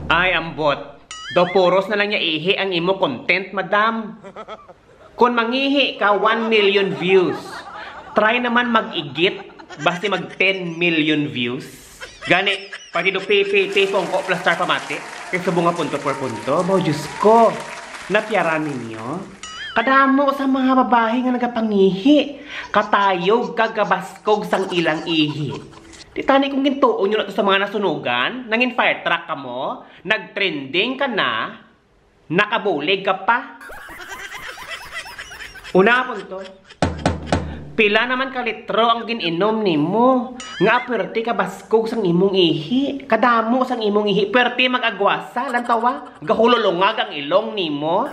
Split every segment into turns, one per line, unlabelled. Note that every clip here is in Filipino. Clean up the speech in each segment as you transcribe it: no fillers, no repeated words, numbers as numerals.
Ay, ambot. Do puros na lang niya ihi ang imo content, madam. Kung mangihi ka 1 million views, try naman mag-igit basta mag 10 million views. Gani, pati do pay pongko plus star pamati. Kaysa bunga punto por punto. Bao, Diyos ko, napyaran ninyo. Kadamo sa mga babae nga nagapangihi. Katayog, kagabaskog sang ilang ihi. Di tani kung gintuon nyo na to sa mga nasunugan, nangin fire truck ka mo, nag-trending ka na, nakabulig ka pa. Una po to. Pila naman ka litro ang gininom ni mo. Nga perti ka baskog sang imong ihi. Kadamo sang imong ihi. Perti mag-agwasa. Lantawa. Gahululungag ang ilong ni mo.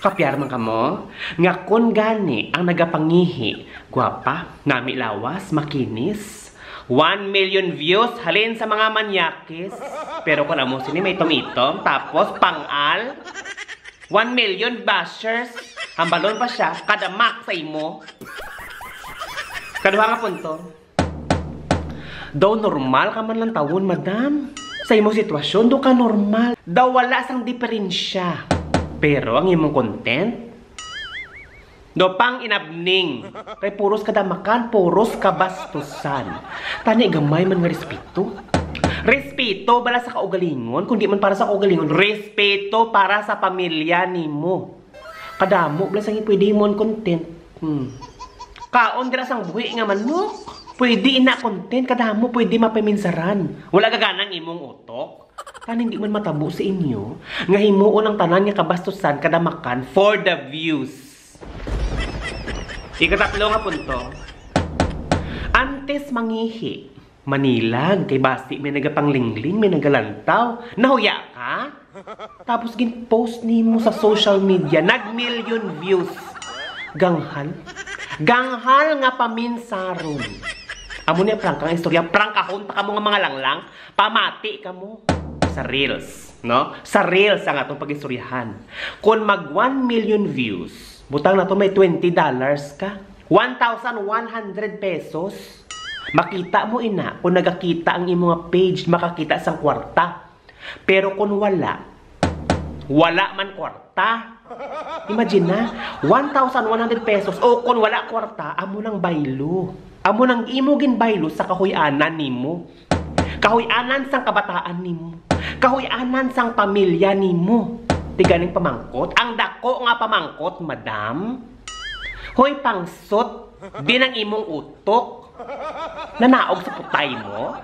Kapyar man ka mo. Nga kun gani ang nagapangihi. Gwapa, nami lawas, makinis. 1 million views halin sa mga manyakis. Pero kung amo sini may itom-itom. Tapos pang-al. 1 million bashers. Hambalon pa siya. Kada mak sa imo. Kaduha nga punto. Daw normal ka man lang tawon, madam. Sa imo sitwasyon, do ka normal. Daw wala sang diferensya. Pero ang imong content, do pang inabning. Kay puros kadamakan, puros kabastusan. Tani gamay man nga respeto. Respeto bala sa kaugalingon, kundi man para sa kaugalingon. Respeto para sa pamilya nimo. Kadamo bala sang pwede mon content. Kaon dira sang buhi nga manok. Pwede ina content, kadamo pwede mapaminsaran. Wala gaganang imong utok. Kani hindi man matabo sa inyo nga himuon ang tanan nga kabastusan kadamakan for the views. Ikatatlo nga punto. Antes mangihi, manilag kay basi may nagapanglingling, may nagalantaw, nahuya ka? Tapos gin-post nimo sa social media, nag-million views. Ganghal? Ganghal nga paminsaron. Amo niya prank kang istorya, prank kahon pa kamo nga mga langlang, pamati kamo sa reels, no? Sa reels ang atong pag-istoryahan. Kung mag 1 million views, butang na to may $20 ka. 1,100 pesos. Makita mo ina, kung nagakita ang imong page, makakita sang kwarta. Pero kung wala man kwarta. Imagine na, 1,100 pesos o kung wala kwarta, amo nang baylo. Amo nang imugin baylo sa kahuyanan nimo. Kahuyanan sang kabataan nimo. Kahuyanan sang pamilya nimo. Tiganing pamangkot. Ang dako nga pamangkot, madam. Hoy, pangsot. Di nang imong utok. Nanaog sa putay mo.